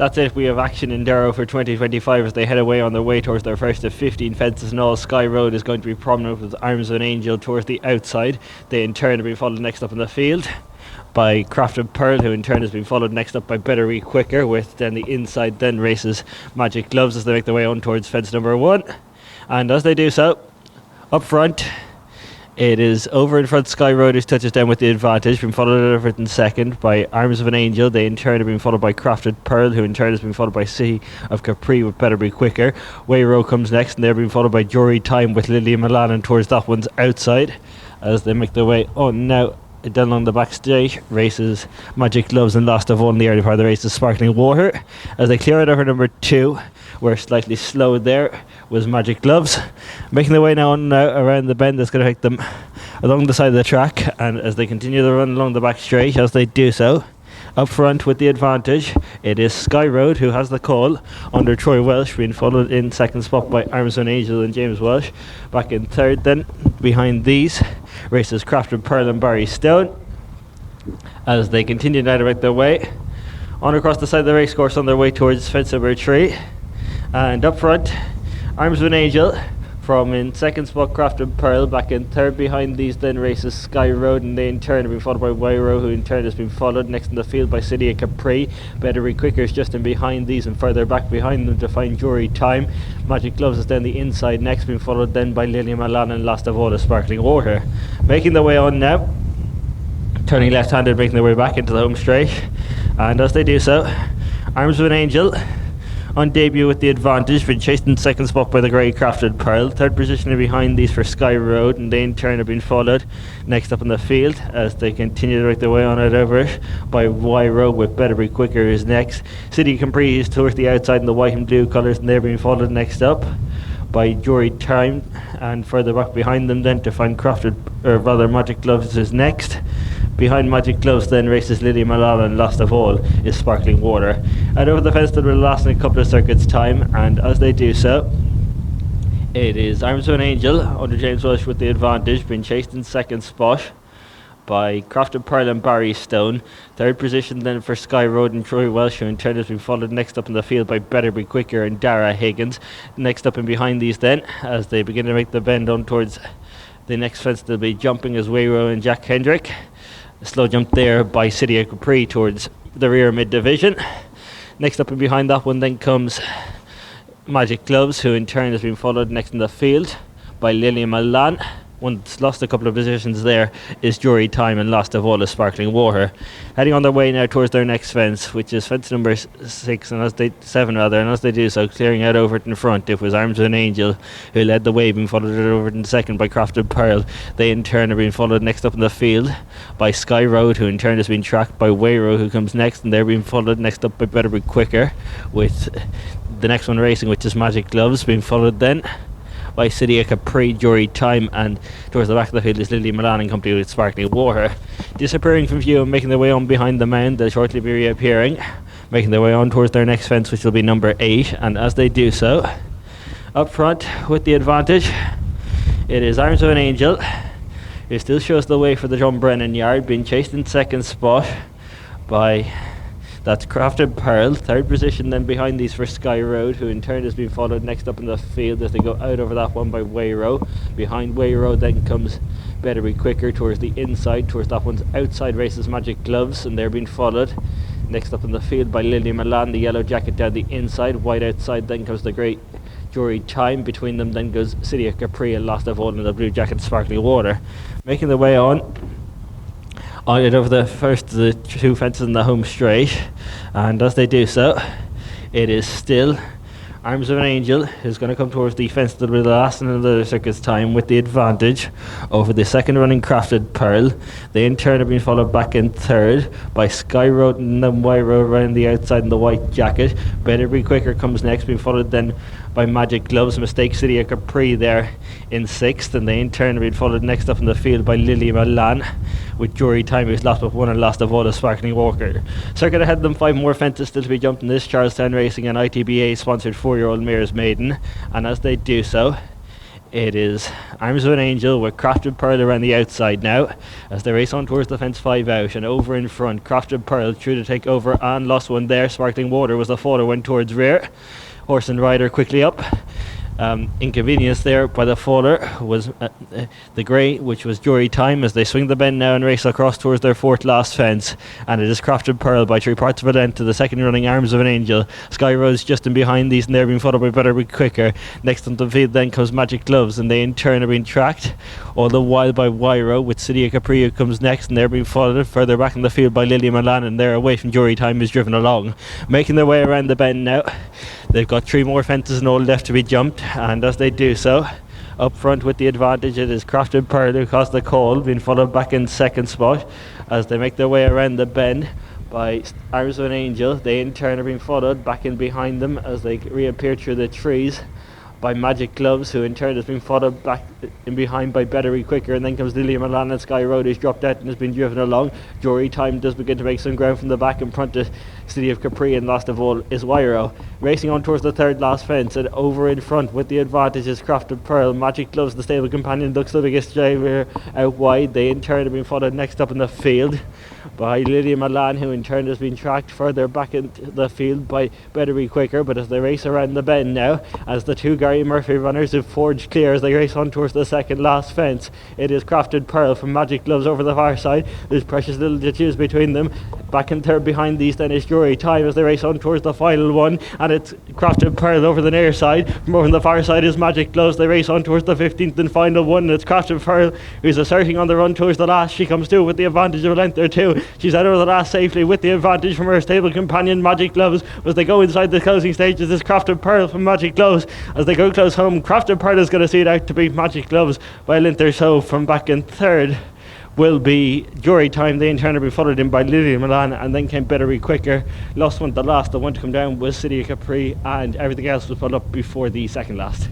That's it. We have action in Durrow for 2025 as they head away on their way towards their first of 15 fences, and all Sky Road is going to be prominent with Arms of an Angel towards the outside. They in turn have been followed next up in the field by Crafted Pearl, who in turn has been followed next up by Better Be Quicker, with then the inside then races Magic Gloves as they make their way on towards fence number 1. And as they do so, up front, it is over in front Sky Road, who touches down with the advantage, being followed over in second by Arms of an Angel. They in turn have been followed by Crafted Pearl, who in turn has been followed by City of Capri with Better Be Quicker. Wayrow comes next, and they're being followed by Jury Time with Lily Milan, and towards that one's outside as they make their way on now. Down along the back straight races Magic Gloves, and last of all in the early part of the race is Sparkling Water as they clear it over number 2. We're slightly slow there was Magic Gloves, making their way now on around the bend that's going to take them along the side of the track. And as they continue to run along the back straight, as they do so, up front with the advantage, it is Sky Road who has the call under Troy Welsh, being followed in second spot by Arms of an Angel and James Welsh. Back in third then, behind these, races Crafted Pearl and Barry Stone as they continue now to make their way on across the side of the race course on their way towards fence number 3. And up front, Arms of an Angel from in second spot Crafted Pearl. Back in third behind these then races Sky Road, and they in turn have been followed by Wayrow, who in turn has been followed next in the field by City of Capri. Better Be Quicker is just in behind these, and further back behind them to find Jury Time. Magic Gloves is then the inside next, being followed then by Lily Milan, and last of all is Sparkling Water. Making their way on now, turning left-handed, making their way back into the home straight. And as they do so, Arms of an Angel on debut with the advantage, been chased in second spot by the grey Crafted Pearl. Third position behind these for Sky Road, and they in turn have been followed next up in the field as they continue to make their way on it over by Wayrow with Better Be Quicker is next. City Capri is towards the outside in the white and blue colours, and they're being followed next up by Jury Time, and further back behind them then to find Magic Gloves is next. Behind Magic Gloves then races Lily Milan, and last of all is Sparkling Water. And over the fence that will last in a couple of circuits time, and as they do so, it is Arms of an Angel under James Welsh with the advantage, being chased in second spot by Crafted Pearl and Barry Stone. Third position then for Sky Road and Troy Welsh, who in turn has been followed next up in the field by Better Be Quicker and Dara Higgins. Next up and behind these then, as they begin to make the bend on towards the next fence, they'll be jumping as Wayrow and Jack Hendrick. A slow jump there by City of Capri towards the rear mid-division. Next up and behind that one then comes Magic Gloves, who in turn has been followed next in the field by Lily Milan. One that's lost a couple of positions there is Jury Time, and last of all is Sparkling Water. Heading on their way now towards their next fence, which is fence number 7 and as they do so, clearing out over it in front, it was Arms of an Angel who led the way, being followed over in second by Crafted Pearl. They in turn are being followed next up in the field by Sky Road, who in turn has been tracked by Wayrow, who comes next, and they're being followed next up by Better Be Quicker, with the next one racing, which is Magic Gloves, being followed then by City of Capri, Jury Time, and towards the back of the field is Lily Milan in company with Sparkling Water. Disappearing from view and making their way on behind the mound, they'll shortly be reappearing, making their way on towards their next fence, which will be number 8. And as they do so, up front with the advantage, it is Arms of an Angel, who still shows the way for the John Brennan yard, being chased in second spot by that's Crafted Pearl. Third position then behind these for Sky Road, who in turn has been followed next up in the field as they go out over that one by Wayrow. Behind Wayrow then comes Better Be Quicker towards the inside. Towards that one's outside races Magic Gloves, and they're being followed next up in the field by Lily Milan, the yellow jacket down the inside. White outside then comes the great Jury Time. Between them then goes City of Capri, and last of all in the blue jacket Sparkling Water. Making their way on it over the 2 fences in the home straight, and as they do so, it is still Arms of an Angel who's going to come towards the fence that will last in another circuit's time with the advantage over the second running Crafted Pearl. They in turn have been followed back in third by Sky Road and then Wayrow around the outside in the white jacket. Better Be Quicker comes next, being followed then by Magic Gloves. Mistake City of Capri there in 6th, and they in turn have been followed next up in the field by Lily Milan with Jury Time, who's last but one, and last of all is Sparkling Water. Circuit ahead of them, 5 more fences still to be jumped in this Charlestown Racing and ITBA sponsored 4-year-old mare's Maiden, and as they do so, It is Arms of an Angel with Crafted Pearl around the outside now as they race on towards the fence 5 out, and over in front Crafted Pearl through to take over and lost one there. Sparkling Water was the follower, went towards rear. Horse and Rider quickly up. Inconvenience there by the faller was the grey, which was Jury Time, as they swing the bend now and race across towards their 4th last fence, and it is Crafted Pearl by 3 parts of a length to the second running Arms of an Angel. Sky Rose just in behind these, and they're being followed by Better Be Quicker. Next on the field then comes Magic Gloves, and they in turn are being tracked all the while by Wyro, with City of Capri who comes next, and they're being followed further back in the field by Lily Milan, and they're away from Jury Time, who's driven along. Making their way around the bend now. They've got 3 more fences and all left to be jumped, and as they do so, up front with the advantage, it is Crafted Pearl who caused the call, being followed back in 2nd spot as they make their way around the bend by Arms of an Angel. They in turn are being followed back in behind them as they reappear through the trees by Magic Gloves, who in turn has been followed back in behind by Better Be Quicker, and then comes Lily Milan, and Sky Road is dropped out and has been driven along. Jury Time does begin to make some ground from the back in front of City of Capri, and last of all is Wyro. Racing on towards the 3rd last fence, and over in front with the advantage is Crafted Pearl. Magic Gloves, the stable companion, looks the biggest driver out wide. They in turn have been followed next up in the field by Lily Milan, who in turn has been tracked further back into the field by Better Be Quicker. But as they race around the bend now, as the 2 Gary Murphy runners have forged clear as they race on towards the 2nd last fence, it is Crafted Pearl from Magic Gloves over the far side. There's precious little to choose between them. Back in 3rd behind these then is Jury Time as they race on towards the final one, and it's Crafted Pearl over the near side. From over on the far side is Magic Gloves. They race on towards the 15th and final one, and it's Crafted Pearl who's asserting on the run towards the last. She comes through with the advantage of a length or 2. She's out over the last safely with the advantage from her stable companion Magic Gloves. As they go inside the closing stages, is Crafted Pearl from Magic Gloves. As they go close home, Crafted Pearl is going to see it out to beat Magic Gloves by a length or so. From back in 3rd will be Jury Time. They in turn will be followed in by Lily Milan, and then came Better Be Quicker. Lost one, the last. The one to come down was City of Capri, and everything else was put up before the 2nd last.